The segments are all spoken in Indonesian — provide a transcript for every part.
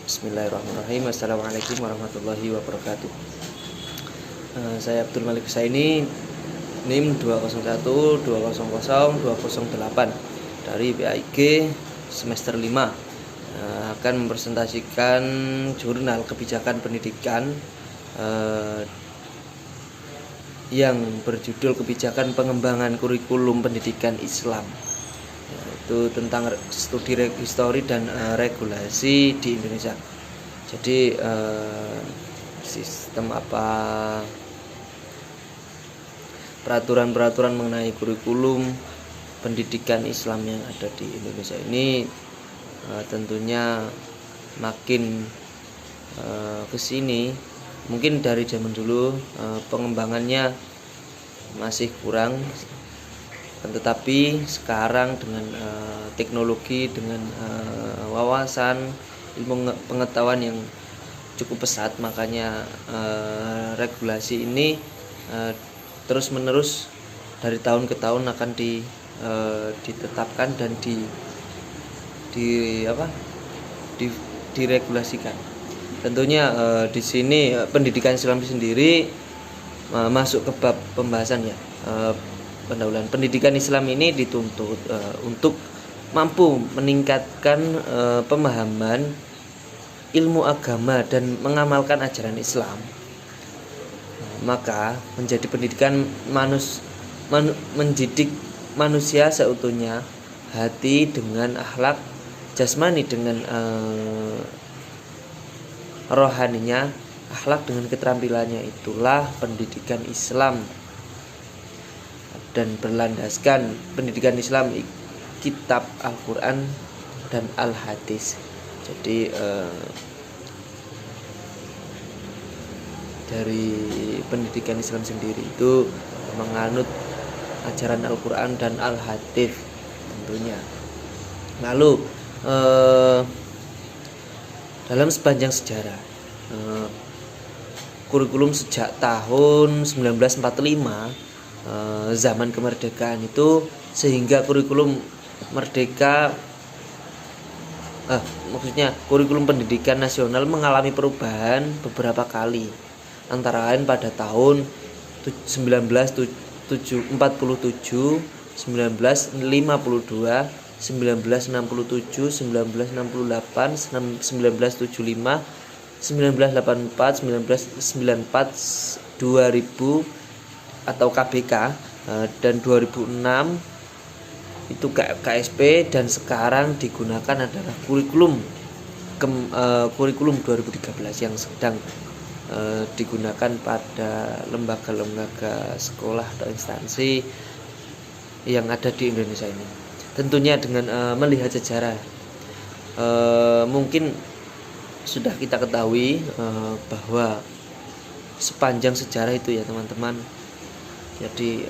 Bismillahirrahmanirrahim. Assalamualaikum warahmatullahi wabarakatuh. Saya Abdul Malik Husaini, NIM 201200208 dari BAIG semester 5. Akan mempresentasikan jurnal kebijakan pendidikan yang berjudul Kebijakan Pengembangan Kurikulum Pendidikan Islam, yaitu tentang studi histori dan regulasi di Indonesia. Jadi sistem peraturan-peraturan mengenai kurikulum pendidikan Islam yang ada di Indonesia ini tentunya makin kesini, mungkin dari zaman dulu pengembangannya masih kurang, tetapi sekarang dengan teknologi, dengan wawasan ilmu pengetahuan yang cukup pesat, makanya regulasi ini terus menerus dari tahun ke tahun akan ditetapkan dan diregulasikan. Tentunya di sini pendidikan Islam sendiri masuk ke bab pembahasan ya. Pendahuluan pendidikan Islam ini dituntut untuk mampu meningkatkan pemahaman ilmu agama dan mengamalkan ajaran Islam. Maka menjadi pendidikan mendidik manusia seutuhnya, hati dengan akhlak, jasmani dengan rohaninya, akhlak dengan keterampilannya, itulah pendidikan Islam. Dan berlandaskan pendidikan Islam kitab Al-Quran dan Al-Hadis. Jadi dari pendidikan Islam sendiri itu menganut ajaran Al-Quran dan Al-Hadis tentunya. Lalu dalam sepanjang sejarah kurikulum sejak tahun 1945, zaman kemerdekaan itu, sehingga kurikulum merdeka maksudnya kurikulum pendidikan nasional mengalami perubahan beberapa kali, antara lain pada tahun 1947, 1952, 1967, 1968, 1975, 1984, 1994, 2000 atau KBK, dan 2006 itu KSP, dan sekarang digunakan adalah kurikulum 2013 yang sedang digunakan pada lembaga-lembaga sekolah atau instansi yang ada di Indonesia ini. Tentunya dengan melihat sejarah, mungkin sudah kita ketahui bahwa sepanjang sejarah itu ya teman-teman, jadi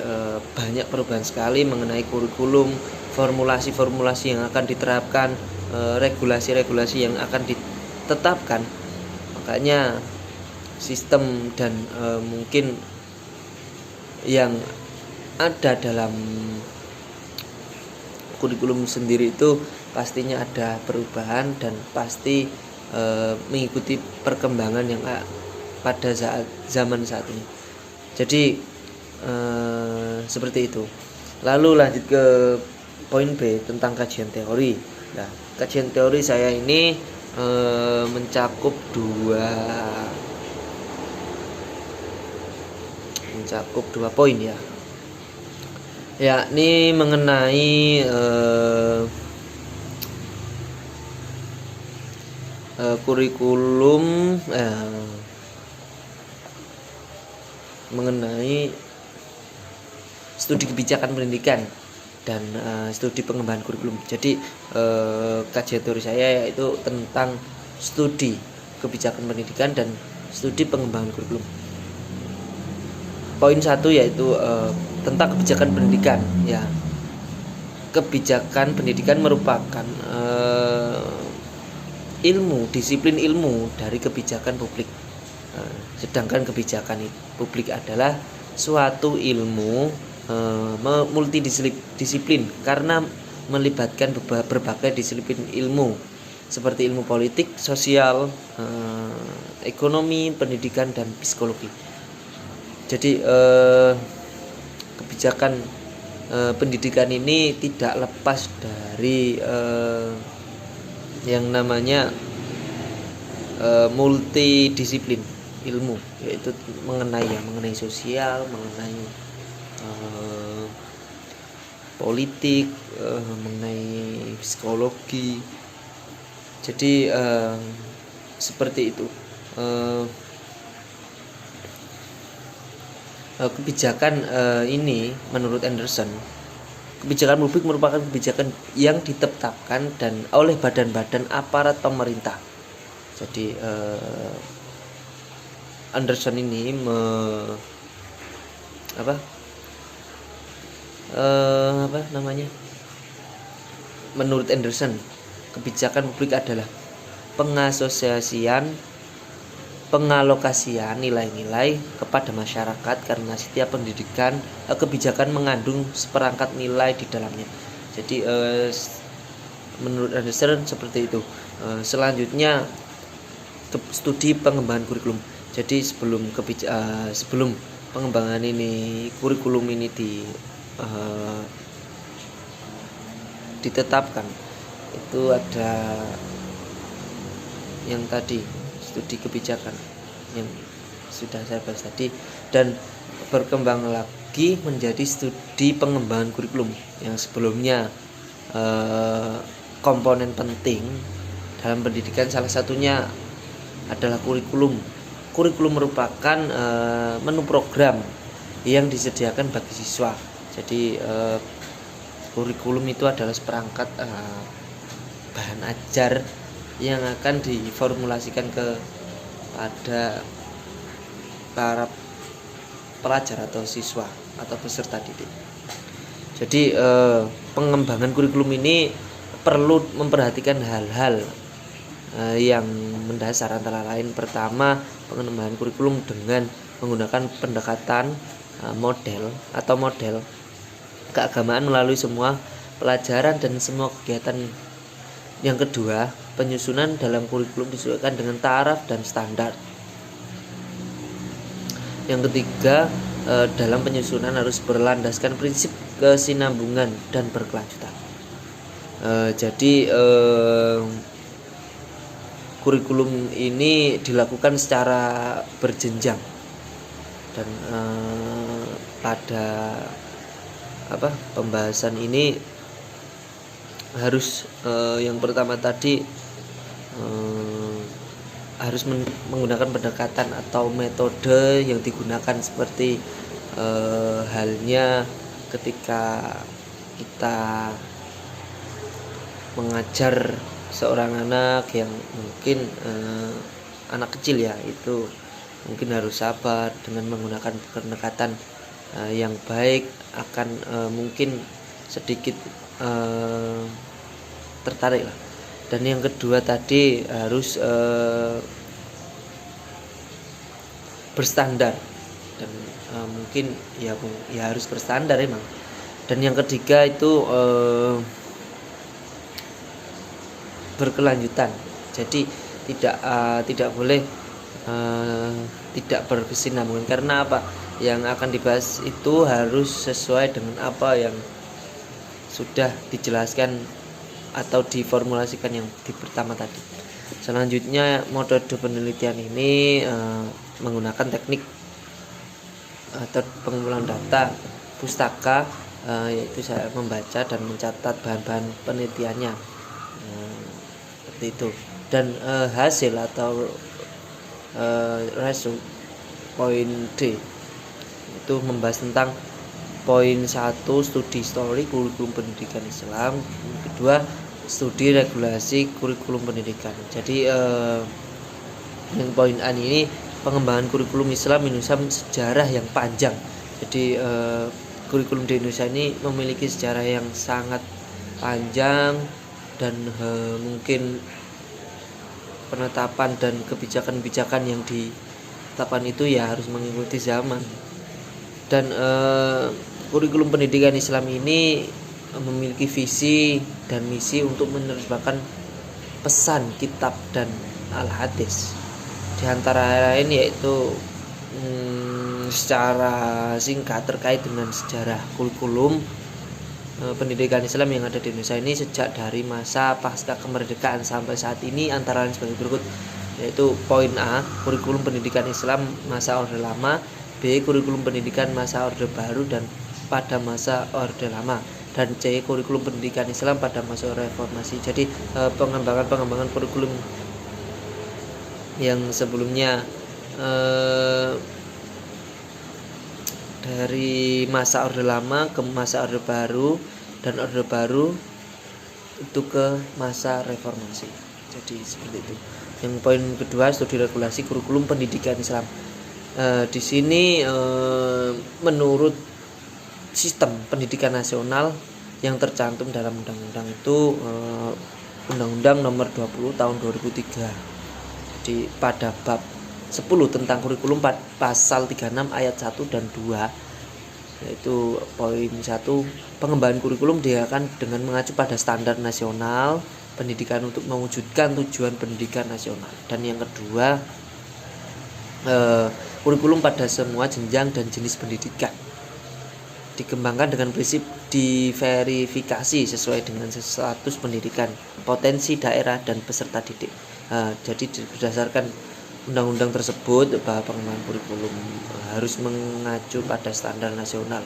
banyak perubahan sekali mengenai kurikulum, formulasi-formulasi yang akan diterapkan, regulasi-regulasi yang akan ditetapkan. Makanya sistem dan mungkin yang ada dalam kurikulum sendiri itu pastinya ada perubahan dan pasti mengikuti perkembangan yang pada zaman saat ini. Jadi seperti itu. Lalu lanjut ke poin B tentang kajian teori. Nah, kajian teori saya ini mencakup dua poin ya, yakni mengenai kurikulum, mengenai studi kebijakan pendidikan dan studi pengembangan kurikulum. Jadi kajian teori saya yaitu tentang studi kebijakan pendidikan dan studi pengembangan kurikulum. Poin 1 yaitu tentang kebijakan pendidikan ya. Kebijakan pendidikan merupakan disiplin ilmu dari kebijakan publik. Sedangkan kebijakan publik adalah suatu ilmu multidisiplin karena melibatkan berbagai disiplin ilmu seperti ilmu politik, sosial, ekonomi, pendidikan, dan psikologi. Jadi kebijakan pendidikan ini tidak lepas dari yang namanya multidisiplin ilmu, yaitu mengenai sosial, mengenai politik, mengenai psikologi. Jadi seperti itu. Kebijakan ini menurut Anderson, kebijakan publik merupakan kebijakan yang ditetapkan dan oleh badan-badan aparat pemerintah. Jadi Anderson ini menurut Anderson, kebijakan publik adalah pengalokasian nilai-nilai kepada masyarakat karena setiap kebijakan mengandung seperangkat nilai di dalamnya. Jadi menurut Anderson seperti itu. Selanjutnya studi pengembangan kurikulum. Jadi sebelum pengembangan ini kurikulum ini ditetapkan, itu ada yang tadi studi kebijakan yang sudah saya bahas tadi, dan berkembang lagi menjadi studi pengembangan kurikulum yang sebelumnya komponen penting dalam pendidikan salah satunya adalah kurikulum. Kurikulum merupakan menu program yang disediakan bagi siswa. Jadi kurikulum itu adalah seperangkat bahan ajar yang akan diformulasikan kepada para pelajar atau siswa atau peserta didik. Jadi pengembangan kurikulum ini perlu memperhatikan hal-hal yang mendasar, antara lain pertama, pengembangan kurikulum dengan menggunakan pendekatan model keagamaan melalui semua pelajaran dan semua kegiatan. Yang kedua, penyusunan dalam kurikulum disesuaikan dengan taraf dan standar. Yang ketiga, dalam penyusunan harus berlandaskan prinsip kesinambungan dan berkelanjutan. Jadi kurikulum ini dilakukan secara berjenjang, dan pada pembahasan ini harus yang pertama tadi harus menggunakan pendekatan atau metode yang digunakan seperti halnya ketika kita mengajar seorang anak yang mungkin anak kecil ya, itu mungkin harus sabar dengan menggunakan pendekatan yang baik, akan mungkin sedikit tertarik lah. Dan yang kedua tadi harus berstandar, dan mungkin ya harus berstandar emang. Dan yang ketiga itu berkelanjutan. Jadi tidak boleh tidak berkesinambungan. Karena apa? Yang akan dibahas itu harus sesuai dengan apa yang sudah dijelaskan atau diformulasikan yang di pertama tadi. Selanjutnya, metode penelitian ini menggunakan teknik atau pengumpulan data pustaka, yaitu saya membaca dan mencatat bahan-bahan penelitiannya, seperti itu. Dan hasil atau result poin D itu membahas tentang poin 1, studi histori kurikulum pendidikan Islam. Yang kedua, studi regulasi kurikulum pendidikan. Jadi yang poin A ini pengembangan kurikulum Islam Indonesia sejarah yang panjang. Jadi kurikulum di Indonesia ini memiliki sejarah yang sangat panjang, dan mungkin penetapan dan kebijakan-kebijakan yang ditetapkan itu ya harus mengikuti zaman. Dan kurikulum pendidikan Islam ini memiliki visi dan misi untuk menerjemahkan pesan kitab dan al-hadis. Di antara lain yaitu secara singkat terkait dengan sejarah kurikulum pendidikan Islam yang ada di Indonesia ini sejak dari masa pasca kemerdekaan sampai saat ini, antara lain sebagai berikut, yaitu poin A, kurikulum pendidikan Islam masa Orde Lama, B, kurikulum pendidikan masa Orde Baru dan pada masa Orde Lama, dan C, kurikulum pendidikan Islam pada masa reformasi. Jadi pengembangan kurikulum yang sebelumnya dari masa Orde Lama ke masa Orde Baru, dan Orde Baru itu ke masa reformasi. Jadi seperti itu. Yang poin kedua, studi regulasi kurikulum pendidikan Islam. Di sini menurut sistem pendidikan nasional yang tercantum dalam undang-undang itu Undang-Undang Nomor 20 Tahun 2003. Jadi pada bab 10 tentang kurikulum pasal 36 ayat 1 dan 2, yaitu poin 1, pengembangan kurikulum dilakukan dengan mengacu pada standar nasional pendidikan untuk mewujudkan tujuan pendidikan nasional. Dan yang kedua, kurikulum pada semua jenjang dan jenis pendidikan dikembangkan dengan prinsip diverifikasi sesuai dengan status pendidikan, potensi daerah dan peserta didik. Jadi berdasarkan undang-undang tersebut bahwa pengembangan kurikulum harus mengacu pada standar nasional,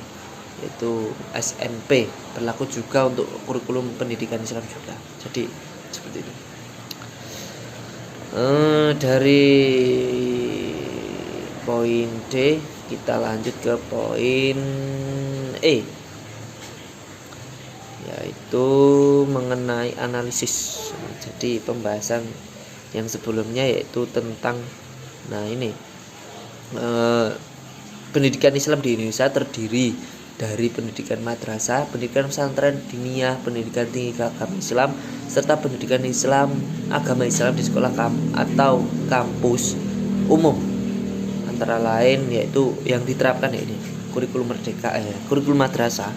yaitu SMP, berlaku juga untuk kurikulum pendidikan Islam juga. Jadi seperti itu. Dari poin D kita lanjut ke poin E, yaitu mengenai analisis. Jadi pembahasan yang sebelumnya yaitu tentang pendidikan Islam di Indonesia terdiri dari pendidikan madrasah, pendidikan pesantren diniyah, pendidikan tinggi agama Islam, serta pendidikan Islam agama Islam di sekolah atau kampus umum. Antara lain yaitu yang diterapkan ini kurikulum merdeka, kurikulum madrasah,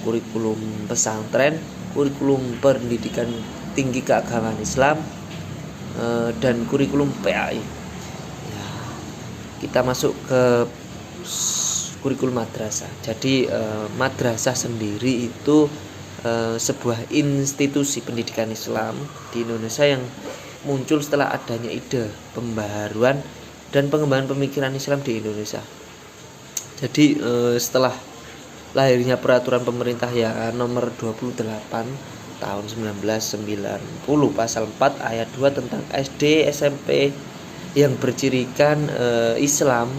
kurikulum pesantren, kurikulum pendidikan tinggi keagamaan Islam, dan kurikulum PAI. Kita masuk ke kurikulum madrasah. Jadi madrasah sendiri itu sebuah institusi pendidikan Islam di Indonesia yang muncul setelah adanya ide pembaharuan dan pengembangan pemikiran Islam di Indonesia. Jadi setelah lahirnya peraturan pemerintah ya nomor 28 tahun 1990 pasal 4 ayat 2 tentang SD SMP yang bercirikan Islam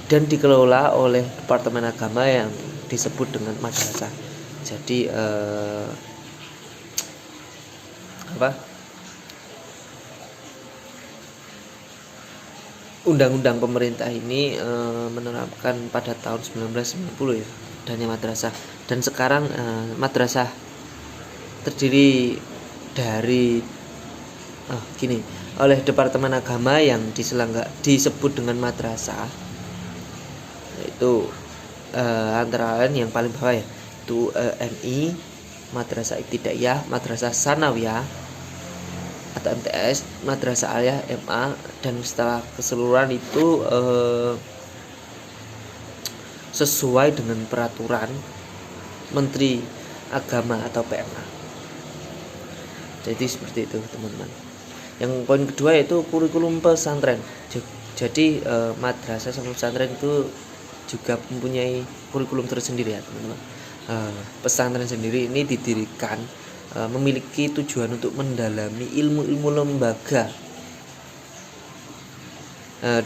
dan dikelola oleh Departemen Agama yang disebut dengan madrasah. Jadi undang-undang pemerintah ini menerapkan pada tahun 1990 ya adanya madrasah. Dan sekarang madrasah terdiri dari oleh Departemen Agama yang disebut dengan madrasah, yaitu antara lain yang paling bawah ya itu MI, Madrasah Ibtidaiyah, Madrasah Sanawiyah atau MTS, Madrasah Aliyah MA, dan setelah keseluruhan itu sesuai dengan peraturan Menteri Agama atau PMA. Jadi seperti itu teman-teman. Yang poin kedua yaitu kurikulum pesantren. Jadi madrasah sama pesantren itu juga mempunyai kurikulum tersendiri ya teman-teman. Pesantren sendiri ini didirikan memiliki tujuan untuk mendalami ilmu-ilmu lembaga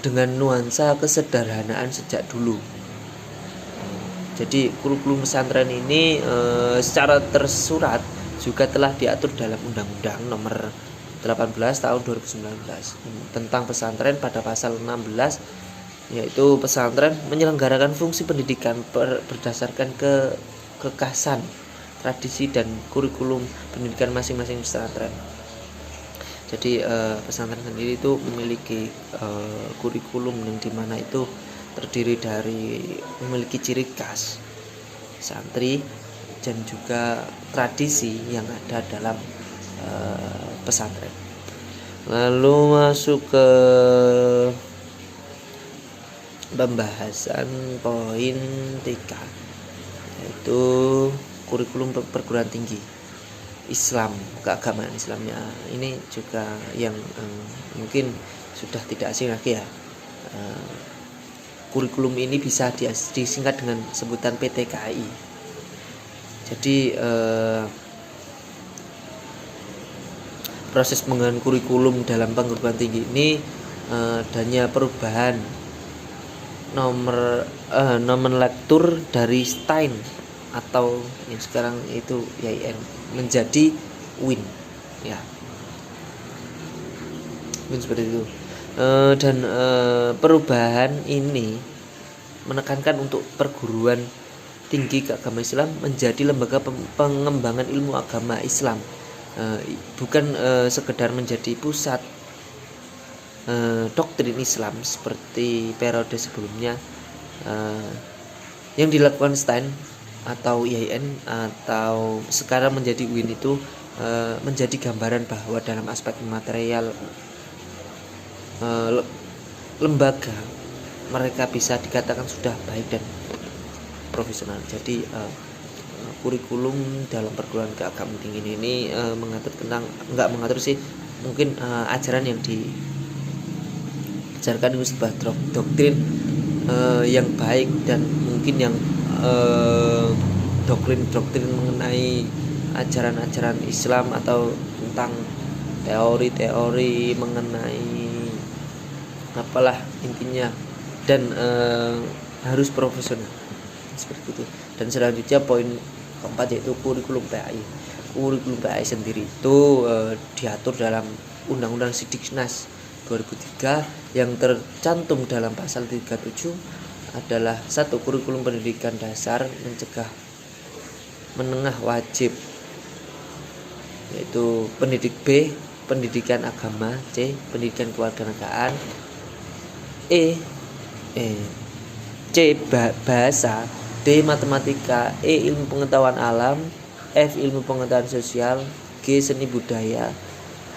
dengan nuansa kesederhanaan sejak dulu. Jadi kurikulum pesantren ini secara tersurat juga telah diatur dalam Undang-Undang Nomor 18 Tahun 2019 tentang pesantren pada pasal 16, yaitu pesantren menyelenggarakan fungsi pendidikan berdasarkan kekhasan, tradisi dan kurikulum pendidikan masing-masing pesantren. Jadi pesantren sendiri itu memiliki kurikulum yang dimana itu terdiri dari memiliki ciri khas santri dan juga tradisi yang ada dalam pesantren. Lalu masuk ke pembahasan poin 3, yaitu kurikulum perguruan tinggi Islam, keagamaan Islamnya. Ini juga yang mungkin sudah tidak asing lagi ya. Kurikulum ini bisa disingkat dengan sebutan PTKI. Jadi proses pengembangan kurikulum dalam perguruan tinggi ini adanya perubahan nomenklatur dari Stein atau yang sekarang itu YIN menjadi WIN ya, WIN seperti itu. Dan perubahan ini menekankan untuk perguruan tinggi keagamaan Islam menjadi lembaga pengembangan ilmu agama Islam, bukan sekedar menjadi pusat doktrin Islam seperti periode sebelumnya yang dilakukan Stein atau IAIN atau sekarang menjadi WIN itu menjadi gambaran bahwa dalam aspek material lembaga mereka bisa dikatakan sudah baik dan profesional. Jadi kurikulum dalam perguruan keagamaan tinggi ini mengatur tentang, enggak mengatur sih, mungkin ajaran yang diajarkan itu sebuah doktrin yang baik dan mungkin yang doktrin mengenai ajaran-ajaran Islam atau tentang teori-teori mengenai apalah intinya, dan harus profesional seperti itu. Dan selanjutnya poin keempat yaitu kurikulum PAI. Kurikulum PAI sendiri itu diatur dalam Undang-Undang Sidiknas 2003 yang tercantum dalam pasal 37 adalah satu, kurikulum pendidikan dasar mencegah menengah wajib, yaitu pendidik B pendidikan agama, C pendidikan kewarganegaraan, C bahasa, D matematika, E ilmu pengetahuan alam, F ilmu pengetahuan sosial, G seni budaya,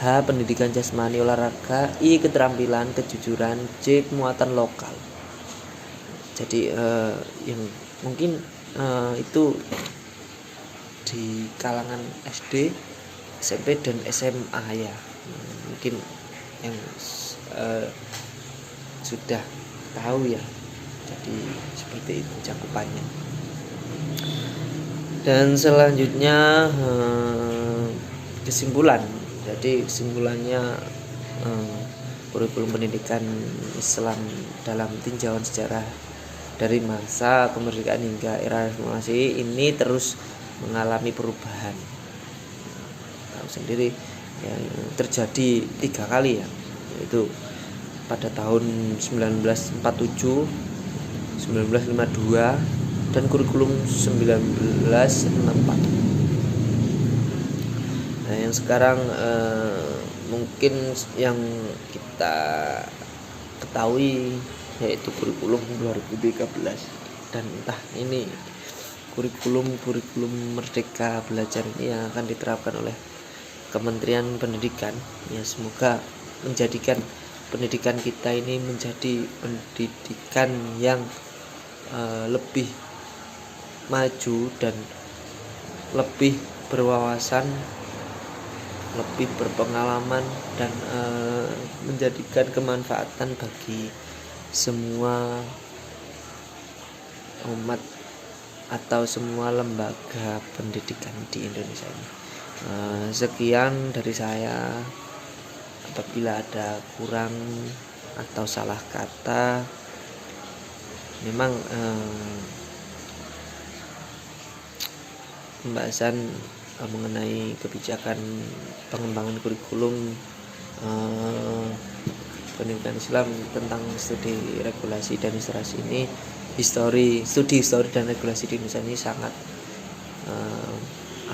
H pendidikan jasmani olahraga, I keterampilan kejujuran, J muatan lokal. Jadi yang mungkin itu di kalangan SD, SMP dan SMA ya, mungkin yang sudah tahu ya. Jadi seperti itu cakupannya. Dan selanjutnya kesimpulan. Jadi kesimpulannya kurikulum pendidikan Islam dalam tinjauan sejarah dari masa kemerdekaan hingga era reformasi ini terus mengalami perubahan. Tahu sendiri yang terjadi 3 kali ya, yaitu pada tahun 1947, 1952 dan kurikulum 1964. Nah, yang sekarang mungkin yang kita ketahui yaitu kurikulum 2013, dan entah ini kurikulum Merdeka Belajar ini yang akan diterapkan oleh Kementerian Pendidikan ya, semoga menjadikan pendidikan kita ini menjadi pendidikan yang lebih maju dan lebih berwawasan, lebih berpengalaman, dan menjadikan kemanfaatan bagi semua umat atau semua lembaga pendidikan di Indonesia ini. Sekian dari saya. Apabila ada kurang atau salah kata, memang pembahasan mengenai kebijakan pengembangan kurikulum pendidikan Islam tentang studi regulasi dan ilustrasi ini, studi histori dan regulasi di Indonesia ini sangat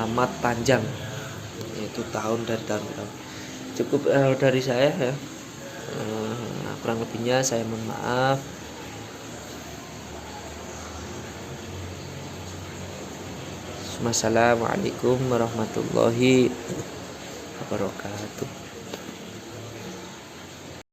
amat panjang, yaitu tahun dari tahun ke tahun. Cukup dari saya ya, kurang lebihnya saya mohon maaf. Wassalamualaikum warahmatullahi wabarakatuh.